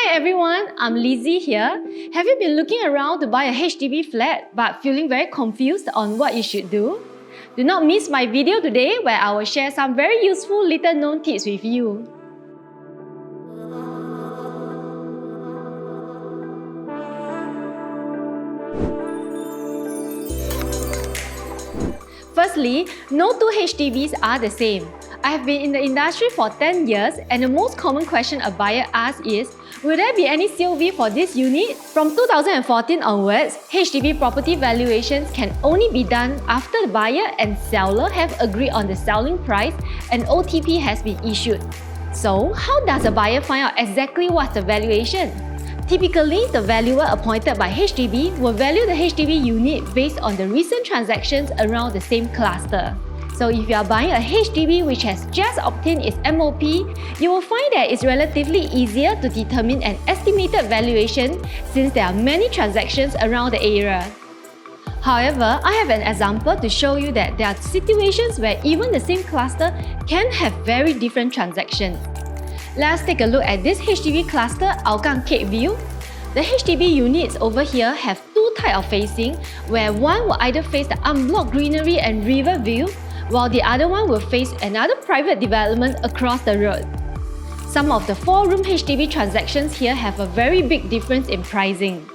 Hi everyone, I'm Lizzy here. Have you been looking around to buy a HDB flat but feeling very confused on what you should do? Do not miss my video today where I will share some very useful little known tips with you. Firstly, no two HDBs are the same. I have been in the industry for 10 years and the most common question a buyer asks is, will there be any COV for this unit? From 2014 onwards, HDB property valuations can only be done after the buyer and seller have agreed on the selling price and OTP has been issued. So, how does a buyer find out exactly what's the valuation? Typically, the valuer appointed by HDB will value the HDB unit based on the recent transactions around the same cluster. So if you are buying a HDB which has just obtained its MOP, you will find that it's relatively easier to determine an estimated valuation since there are many transactions around the area. However, I have an example to show you that there are situations where even the same cluster can have very different transactions. Let's take a look at this HDB cluster Hougang Cape View. The HDB units over here have two types of facing, where one will either face the unblocked greenery and river view, while the other one will face another private development across the road. Some of the 4-room HDB transactions here have a very big difference in pricing.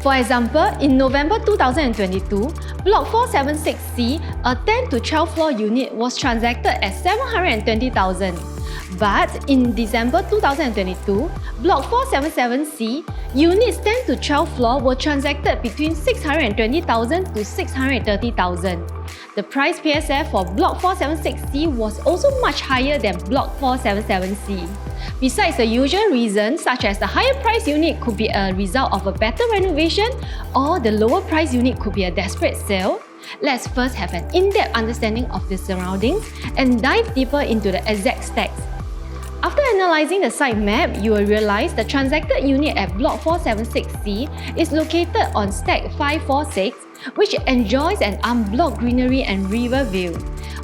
For example, in November 2022, Block 476C, a 10 to 12 floor unit was transacted at 720,000. But in December 2022, Block 477C, units 10 to 12 floor were transacted between 620,000 to 630,000. The price PSF for Block 476C was also much higher than Block 477C. Besides the usual reasons, such as the higher price unit could be a result of a better renovation or the lower price unit could be a desperate sale, let's first have an in-depth understanding of the surroundings and dive deeper into the exact stacks. After analysing the site map, you will realise the transacted unit at Block 476C is located on Stack 546, which enjoys an unblocked greenery and river view.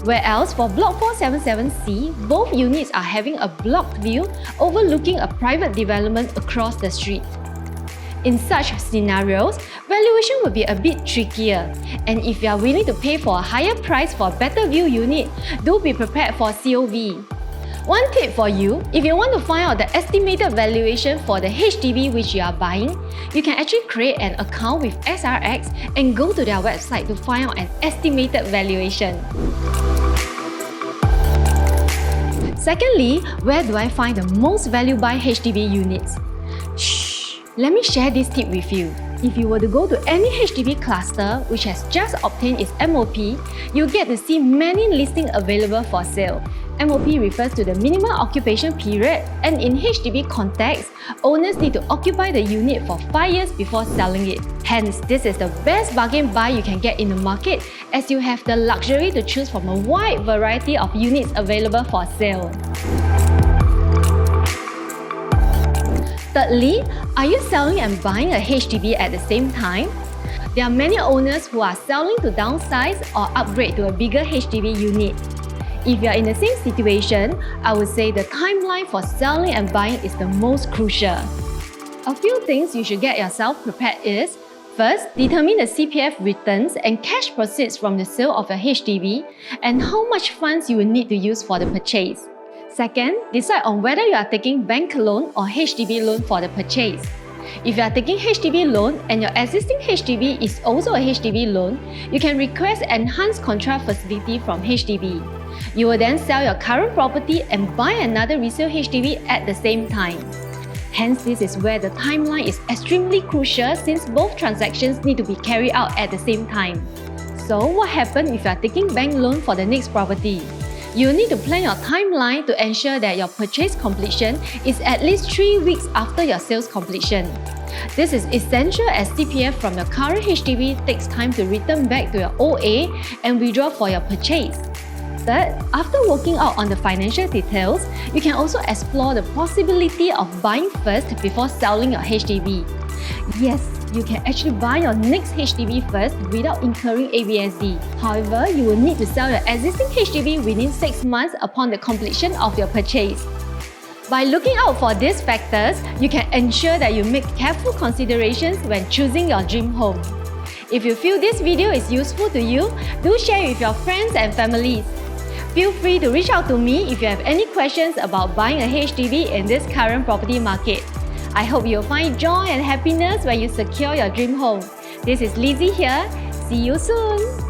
Whereas for Block 477C, both units are having a blocked view overlooking a private development across the street. In such scenarios, valuation will be a bit trickier, and if you are willing to pay for a higher price for a better view unit, do be prepared for COV. One tip for you, if you want to find out the estimated valuation for the HDB which you are buying, you can actually create an account with SRX and go to their website to find out an estimated valuation. Secondly, where do I find the most value buy HDB units? Shh! Let me share this tip with you. If you were to go to any HDB cluster which has just obtained its MOP, you'll get to see many listings available for sale. MOP refers to the minimum occupation period, and in HDB context, owners need to occupy the unit for 5 years before selling it. Hence, this is the best bargain buy you can get in the market as you have the luxury to choose from a wide variety of units available for sale. Thirdly, are you selling and buying a HDB at the same time? There are many owners who are selling to downsize or upgrade to a bigger HDB unit. If you are in the same situation, I would say the timeline for selling and buying is the most crucial. A few things you should get yourself prepared is: first, determine the CPF returns and cash proceeds from the sale of your HDB and how much funds you will need to use for the purchase. Second, decide on whether you are taking bank loan or HDB loan for the purchase. If you are taking HDB loan and your existing HDB is also a HDB loan, you can request enhanced contract facility from HDB. You will then sell your current property and buy another resale HDB at the same time. Hence, this is where the timeline is extremely crucial since both transactions need to be carried out at the same time. So, what happens if you are taking bank loan for the next property? You need to plan your timeline to ensure that your purchase completion is at least 3 weeks after your sales completion. This is essential as CPF from your current HDB takes time to return back to your OA and withdraw for your purchase. Third, after working out on the financial details, you can also explore the possibility of buying first before selling your HDB. Yes, you can actually buy your next HDB first without incurring ABSD. However, you will need to sell your existing HDB within 6 months upon the completion of your purchase. By looking out for these factors, you can ensure that you make careful considerations when choosing your dream home. If you feel this video is useful to you, do share with your friends and families. Feel free to reach out to me if you have any questions about buying a HDB in this current property market. I hope you'll find joy and happiness when you secure your dream home. This is Lizzy here. See you soon!